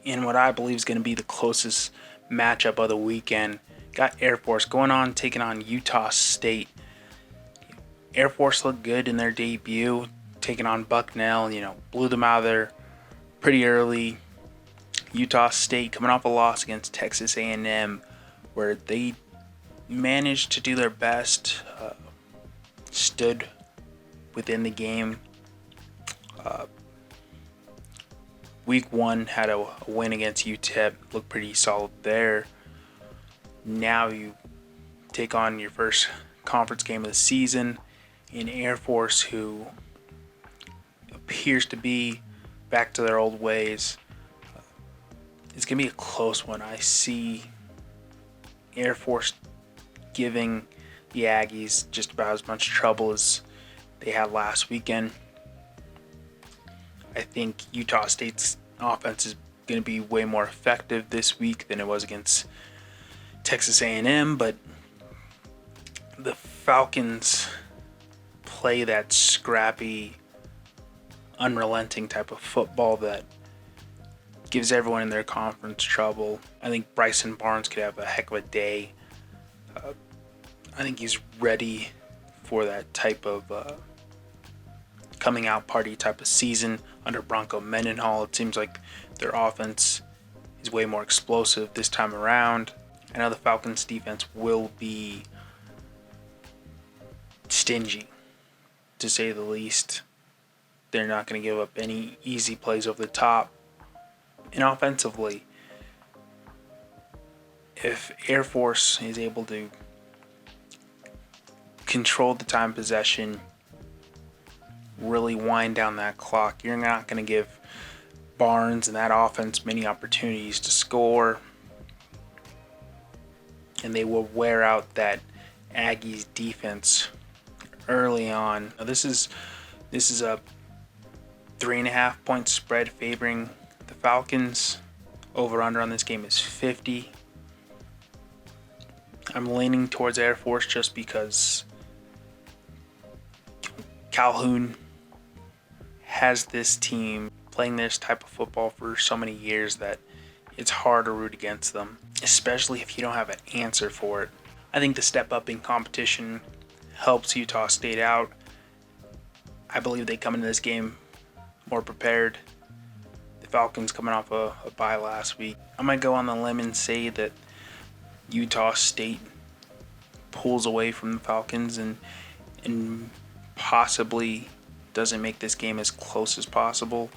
in what I believe is going to be the closest matchup of the weekend. Got Air Force going on, taking on Utah State. Air Force looked good in their debut, taking on Bucknell, blew them out of there pretty early. Utah State coming off a loss against Texas A&M, where they managed to do their best, stood within the game. Week 1 had a win against UTEP, looked pretty solid there. Now you take on your first conference game of the season in Air Force, who appears to be back to their old ways. It's going to be a close one. I see Air Force giving the Aggies just about as much trouble as they had last weekend. I think Utah State's offense is going to be way more effective this week than it was against Texas A&M, but the Falcons play that scrappy, unrelenting type of football that gives everyone in their conference trouble. I think Bryson Barnes could have a heck of a day. I think he's ready for that type of coming out party type of season under Bronco Mendenhall. It seems like their offense is way more explosive this time around. I know the Falcons defense will be stingy, to say the least. They're not going to give up any easy plays over the top. And offensively, if Air Force is able to control the time possession, really wind down that clock, you're not going to give Barnes and that offense many opportunities to score. And they will wear out that Aggies defense early on. Now this is a 3.5 point spread favoring the Falcons. Over under on this game is 50. I'm leaning towards Air Force just because Calhoun has this team playing this type of football for so many years that it's hard to root against them, especially if you don't have an answer for it. I think the step up in competition helps Utah State out. I believe they come into this game more prepared. The Falcons coming off a bye last week. I might go on the limb and say that Utah State pulls away from the Falcons and possibly doesn't make this game as close as possible.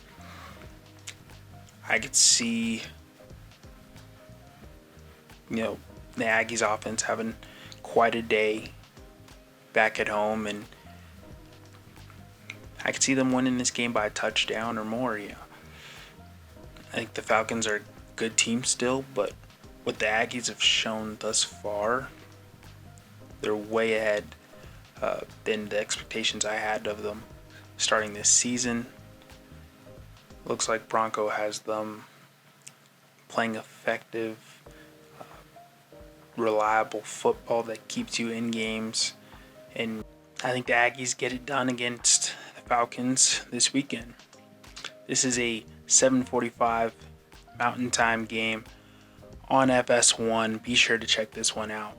I could see the Aggies offense having quite a day back at home, and I could see them winning this game by a touchdown or more. I think the Falcons are a good team still, but what the Aggies have shown thus far, they're way ahead than the expectations I had of them starting this season. Looks like Bronco has them playing effective, reliable football that keeps you in games. And I think the Aggies get it done against the Falcons this weekend. This is a 7:45 Mountain Time game on FS1. Be sure to check this one out.